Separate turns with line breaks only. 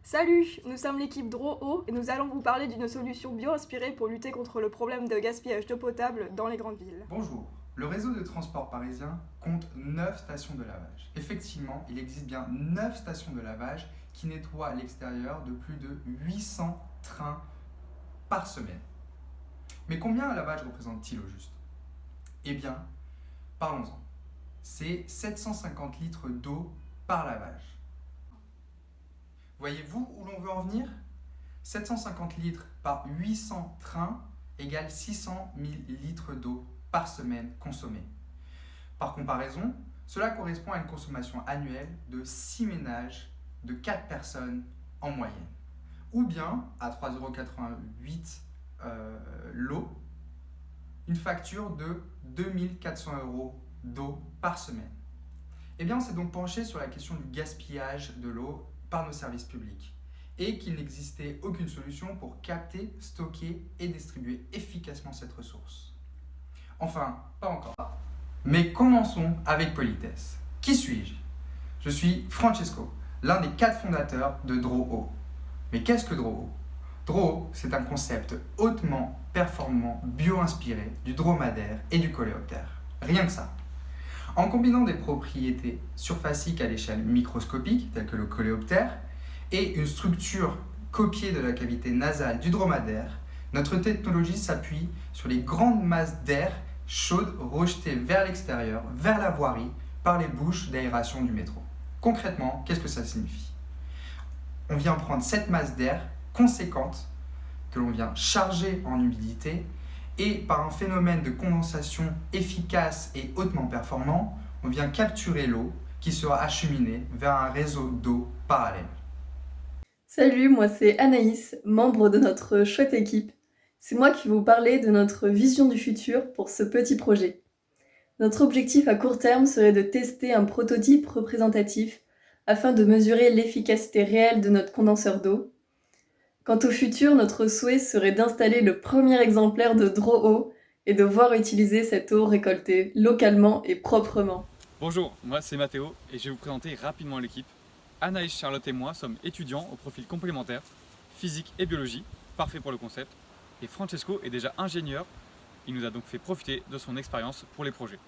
Salut, nous sommes l'équipe Dro-O et nous allons vous parler d'une solution bio-inspirée pour lutter contre le problème de gaspillage d'eau potable dans les grandes villes.
Bonjour. Le réseau de transport parisien compte 9 stations de lavage. Effectivement, il existe bien 9 stations de lavage qui nettoient l'extérieur de plus de 800 trains par semaine. Mais combien un lavage représente-t-il au juste? Eh bien, parlons-en. C'est 750 litres d'eau par lavage. Voyez-vous où l'on veut en venir? 750 litres par 800 trains égale 600 000 litres d'eau par semaine consommée. Par comparaison, cela correspond à une consommation annuelle de 6 ménages de 4 personnes en moyenne. Ou bien, à 3,88 € l'eau, une facture de 2400 € d'eau par semaine. Eh bien, on s'est donc penché sur la question du gaspillage de l'eau par nos services publics et qu'il n'existait aucune solution pour capter, stocker et distribuer efficacement cette ressource. Enfin, pas encore. Mais commençons avec politesse. Qui suis-je? Je suis Francesco, l'un des 4 fondateurs de Dro-O. Mais qu'est-ce que Dro-O? Dro-O, c'est un concept hautement performant, bio-inspiré du dromadaire et du coléoptère. Rien que ça. En combinant des propriétés surfaciques à l'échelle microscopique, telles que le coléoptère, et une structure copiée de la cavité nasale du dromadaire, notre technologie s'appuie sur les grandes masses d'air chaudes rejetées vers l'extérieur, vers la voirie, par les bouches d'aération du métro. Concrètement, qu'est-ce que ça signifie? On vient prendre cette masse d'air conséquente que l'on vient charger en humidité et par un phénomène de condensation efficace et hautement performant, on vient capturer l'eau qui sera acheminée vers un réseau d'eau parallèle.
Salut, moi c'est Anaïs, membre de notre chouette équipe. C'est moi qui vais vous parler de notre vision du futur pour ce petit projet. Notre objectif à court terme serait de tester un prototype représentatif afin de mesurer l'efficacité réelle de notre condenseur d'eau. Quant au futur, notre souhait serait d'installer le premier exemplaire de Dro-O et de voir utiliser cette eau récoltée localement et proprement.
Bonjour, moi c'est Mathéo et je vais vous présenter rapidement l'équipe. Anaïs, Charlotte et moi sommes étudiants au profil complémentaire, physique et biologie, parfait pour le concept. Et Francesco est déjà ingénieur, il nous a donc fait profiter de son expérience pour les projets.